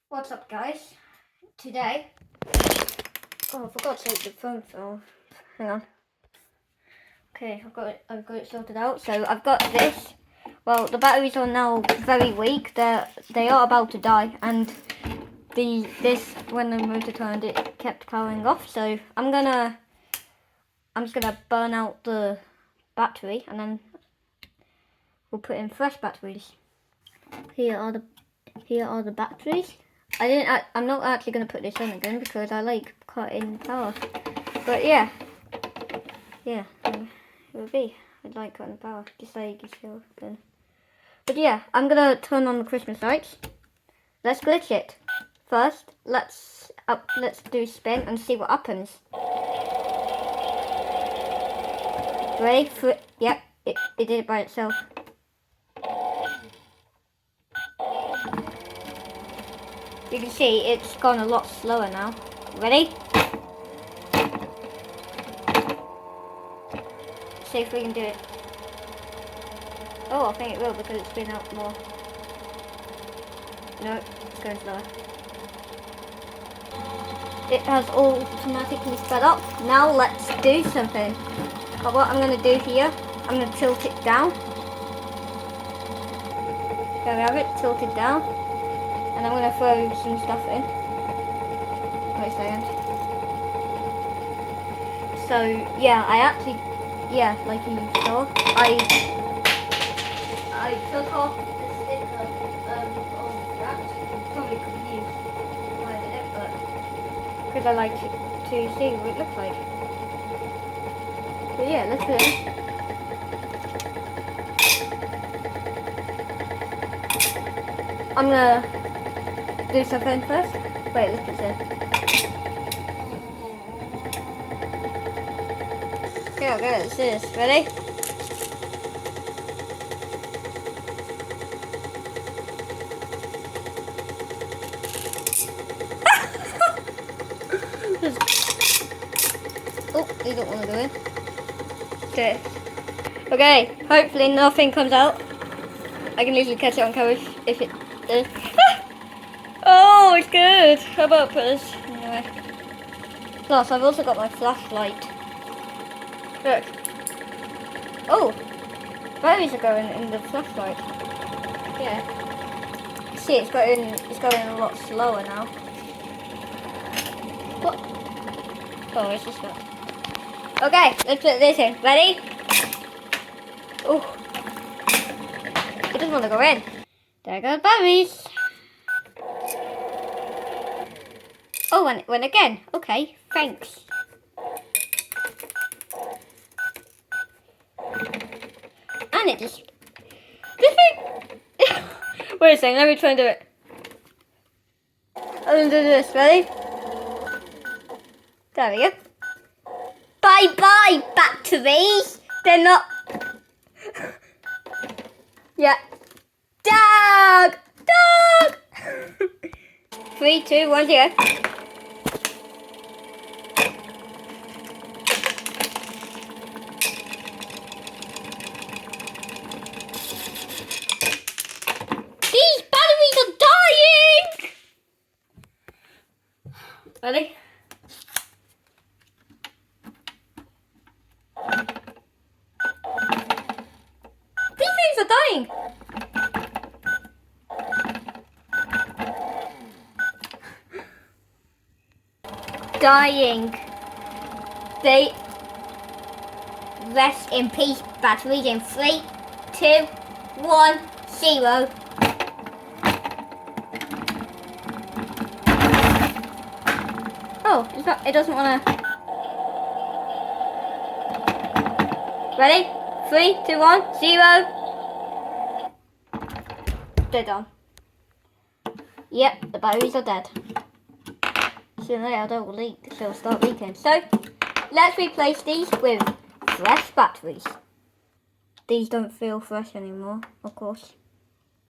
What's up, guys? Today, I forgot to take the phone film. Hang on. Okay, I've got it sorted out. So I've got this. Well, the batteries are now very weak. They are about to die, and this when the motor turned, it kept powering off. So I'm just gonna burn out the battery, and then we'll put in fresh batteries. Here are the batteries. I'm not actually going to put this on again because I like cutting power. But yeah, it would be. I'd like cutting power, just like you still then. But yeah, I'm going to turn on the Christmas lights. Let's glitch it. First, let's do spin and see what happens. Ready? Yep, it did it by itself. You can see it's gone a lot slower now. Ready? See if we can do it. Oh, I think it will because it's been out more. No, it's going slower. It has automatically sped up. Now let's do something. But what I'm going to do here, I'm going to tilt it down. There we have it, tilted down. And I'm going to throw some stuff in. Wait a second. So, yeah, like you saw, I took off the sticker of that. Probably confused by it, but because I like to see what it looks like. So yeah, let's put it in. I'm going to do something first. Wait, let's put this in. Here we go, let's do this. Ready? Oh, you don't want to go in. Okay. Okay, hopefully nothing comes out. I can easily catch it on camera if it does. Oh, it's good. How about put this anyway? Plus, I've also got my flashlight. Look. Oh, batteries are going in the flashlight. Yeah. See, it's going a lot slower now. What? Oh, it's just not. Okay, let's put this in. Ready? Oh, it doesn't want to go in. There go the batteries. Oh, and it went again. Okay, thanks. And it just... This thing... Wait a second, let me try and do it. I'm going to do this, ready? There we go. Bye-bye, batteries. They're not... Yeah. Dog! Dog! 3, 2, 1, 0. These batteries are dying! Ready? These things are dying! Dying. They rest in peace, batteries in 3, 2, 1, 0. Oh, it doesn't want to. Ready? 3, 2, 1, 0. They're done. Yep, the batteries are dead. Sooner or later they'll start leaking. So, let's replace these with fresh batteries. These don't feel fresh anymore, of course.